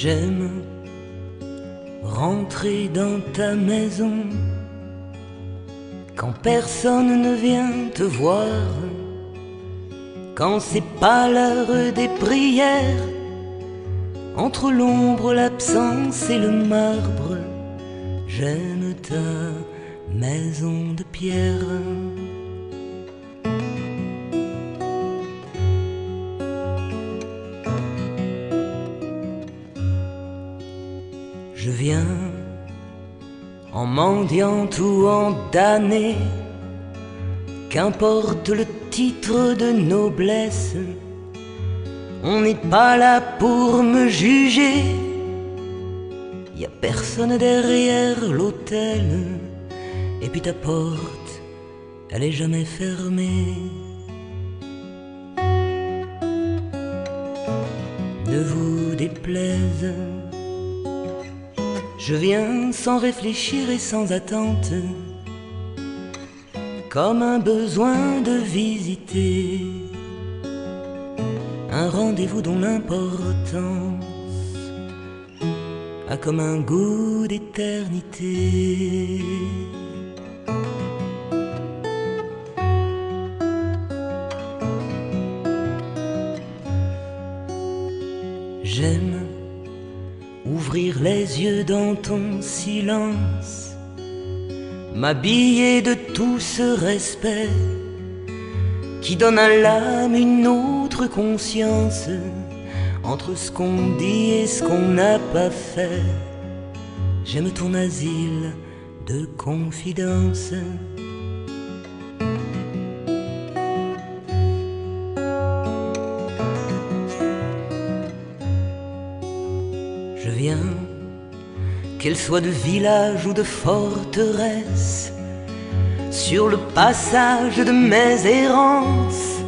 J'aime rentrer dans ta maison quand personne ne vient te voir, quand c'est pas l'heure des prières, entre l'ombre, l'absence et le marbre. J'aime ta maison de pierre. Je viens en mendiant ou en damné, qu'importe le titre de noblesse, on n'est pas là pour me juger. Y a personne derrière l'hôtel, et puis ta porte, elle est jamais fermée. Ne vous déplaise, je viens sans réfléchir et sans attente, comme un besoin de visiter un rendez-vous dont l'importance a comme un goût d'éternité. J'aime ouvrir les yeux dans ton silence, m'habiller de tout ce respect qui donne à l'âme une autre conscience, entre ce qu'on dit et ce qu'on n'a pas fait. J'aime ton asile de confidence. Je viens, qu'elle soit de village ou de forteresse, sur le passage de mes errances,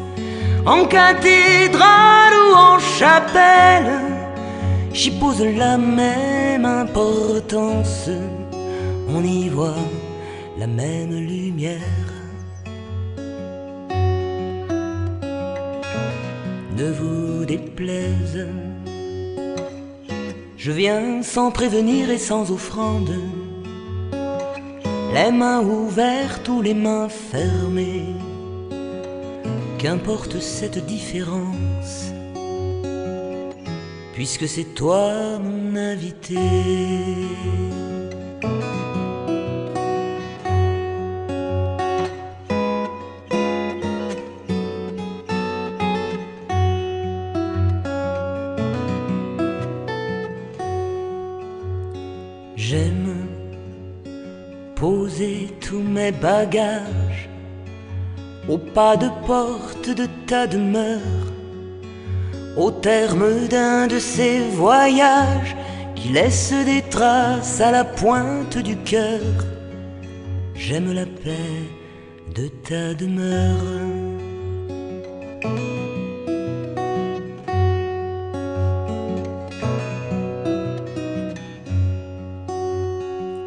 en cathédrale ou en chapelle, j'y pose la même importance. On y voit la même lumière. Ne vous déplaise, je viens sans prévenir et sans offrande, les mains ouvertes ou les mains fermées, qu'importe cette différence, puisque c'est toi mon invité. J'aime poser tous mes bagages au pas de porte de ta demeure, au terme d'un de ces voyages qui laissent des traces à la pointe du cœur. J'aime la paix de ta demeure.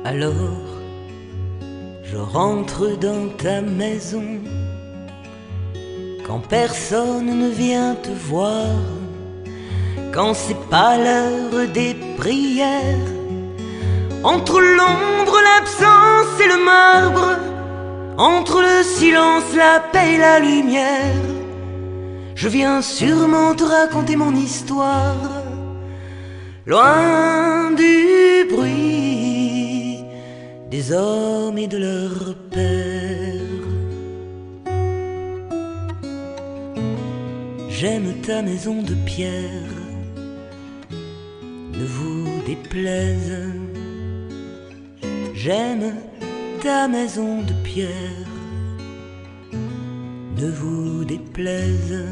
Alors, je rentre dans ta maison quand personne ne vient te voir, quand c'est pas l'heure des prières, entre l'ombre, l'absence et le marbre, entre le silence, la paix et la lumière. Je viens sûrement te raconter mon histoire, loin du bruit des hommes et de leurs pères. J'aime ta maison de pierre, ne vous déplaise. J'aime ta maison de pierre, ne vous déplaise.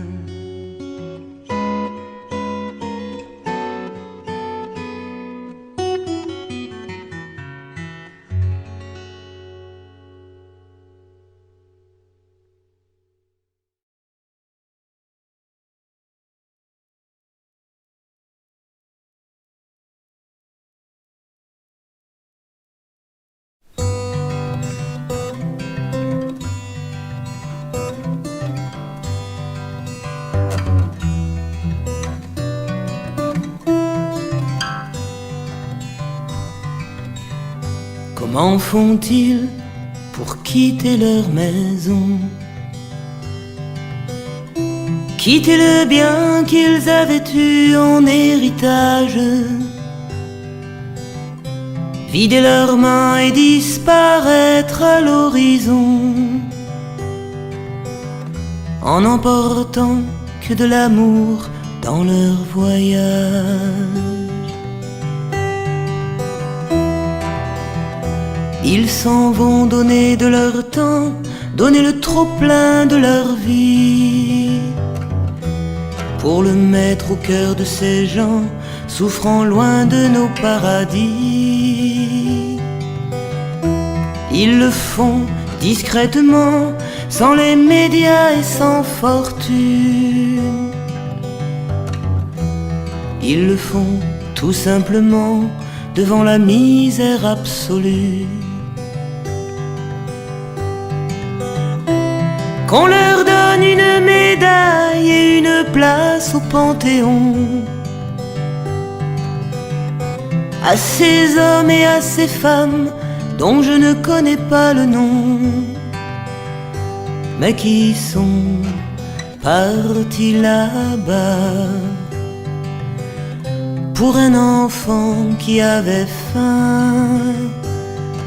Comment font-ils pour quitter leur maison, quitter le bien qu'ils avaient eu en héritage, vider leurs mains et disparaître à l'horizon, en n'emportant que de l'amour dans leur voyage. Ils s'en vont donner de leur temps, donner le trop-plein de leur vie, pour le mettre au cœur de ces gens souffrant loin de nos paradis. Ils le font discrètement, sans les médias et sans fortune. Ils le font tout simplement devant la misère absolue. Qu'on leur donne une médaille et une place au Panthéon, à ces hommes et à ces femmes dont je ne connais pas le nom, mais qui sont partis là-bas pour un enfant qui avait faim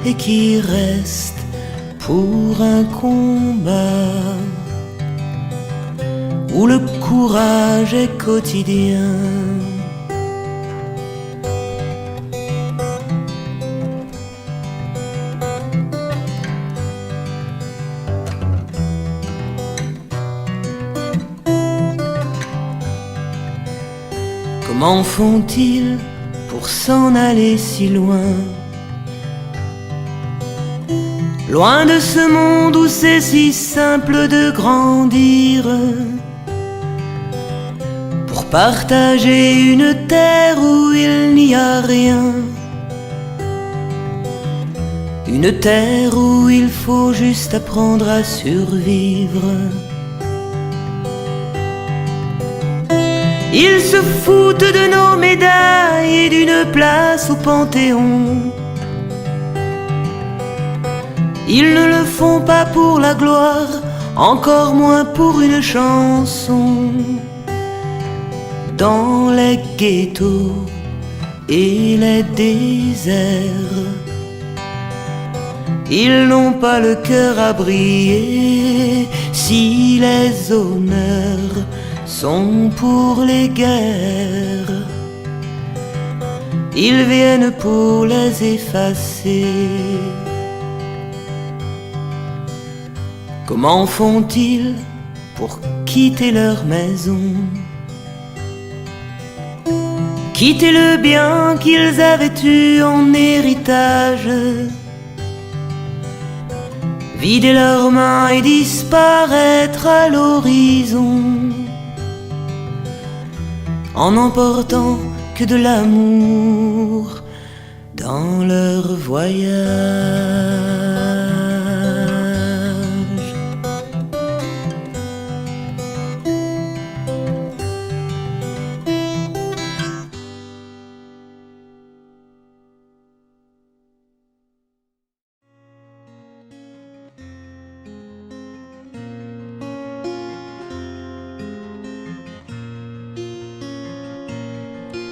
et qui reste pour un combat où le courage est quotidien. Comment font-ils pour s'en aller si loin, loin de ce monde où c'est si simple de grandir, pour partager une terre où il n'y a rien, une terre où il faut juste apprendre à survivre. Ils se foutent de nos médailles et d'une place au Panthéon. Ils ne le font pas pour la gloire, encore moins pour une chanson. Dans les ghettos et les déserts, ils n'ont pas le cœur à briller si les honneurs sont pour les guerres. Ils viennent pour les effacer. Comment font-ils pour quitter leur maison, quitter le bien qu'ils avaient eu en héritage, vider leurs mains et disparaître à l'horizon, en n'emportant que de l'amour dans leur voyage.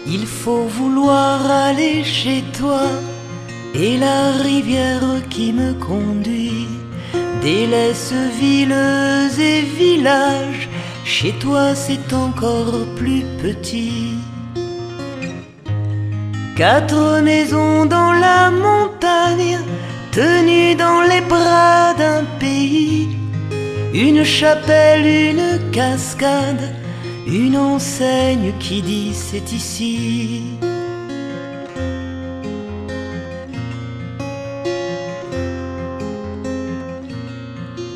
Il faut vouloir aller chez toi, et la rivière qui me conduit délaisse villes et villages. Chez toi c'est encore plus petit. 4 maisons dans la montagne, tenues dans les bras d'un pays. Une chapelle, une cascade, une enseigne qui dit c'est ici.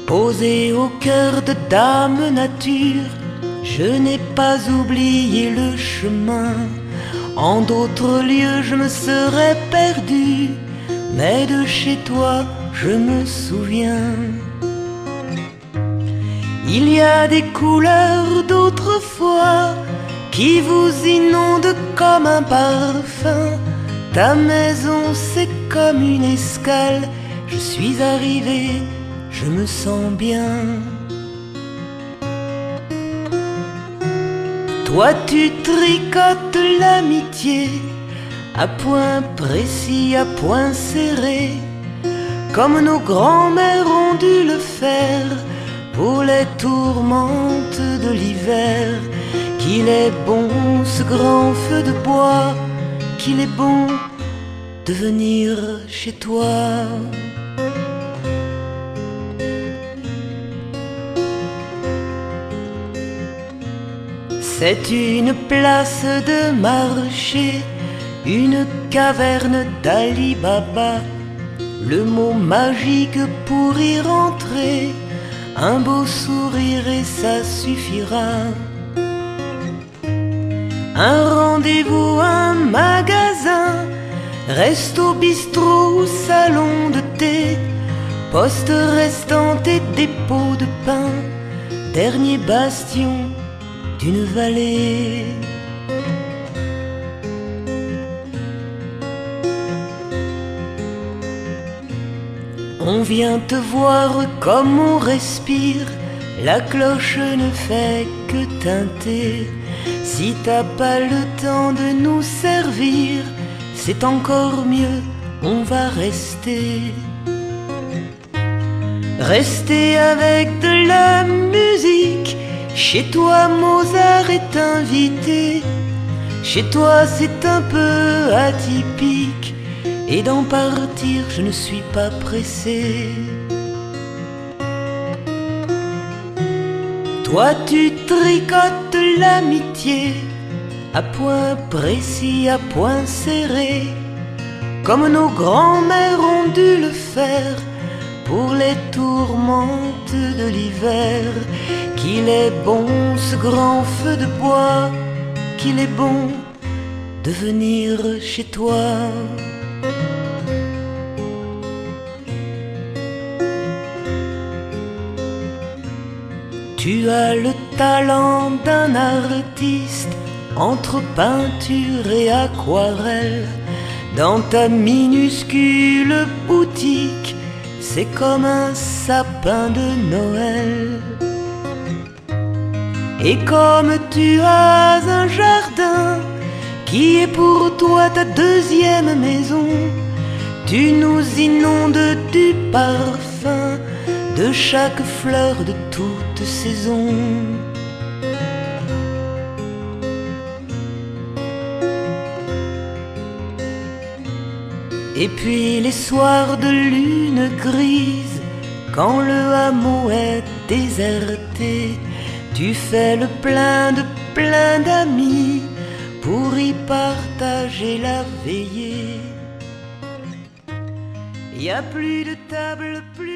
Posé au cœur de Dame Nature, je n'ai pas oublié le chemin. En d'autres lieux je me serais perdu, mais de chez toi je me souviens. Il y a des couleurs d'autrefois qui vous inondent comme un parfum. ta maison c'est comme une escale. Je suis arrivé, je me sens bien. Toi tu tricotes l'amitié à point précis, à point serré, comme nos grands-mères ont dû le faire pour les tourmentes de l'hiver. Qu'il est bon ce grand feu de bois, qu'il est bon de venir chez toi. C'est une place de marché, une caverne d'Ali Baba. Le mot magique pour y rentrer, un beau sourire et ça suffira. Un rendez-vous, un magasin, resto, bistrot ou salon de thé, poste restant et dépôt de pain, dernier bastion d'une vallée. On vient te voir comme on respire, la cloche ne fait que tinter. Si t'as pas le temps de nous servir, c'est encore mieux, on va rester. Rester avec de la musique. Chez toi Mozart est invité, chez toi c'est un peu atypique, et d'en partir je ne suis pas pressé. Toi tu tricotes l'amitié à point précis, à point serré, comme nos grands-mères ont dû le faire pour les tourmentes de l'hiver. Qu'il est bon ce grand feu de bois, qu'il est bon de venir chez toi. Tu as le talent d'un artiste entre peinture et aquarelle. Dans ta minuscule boutique, c'est comme un sapin de Noël. Et comme tu as un jardin qui est pour toi ta deuxième maison, tu nous inondes du parfum de chaque fleur de toute saison. Et puis les soirs de lune grise, quand le hameau est déserté, tu fais le plein d'amis pour y partager la veillée. Y a plus de table, plus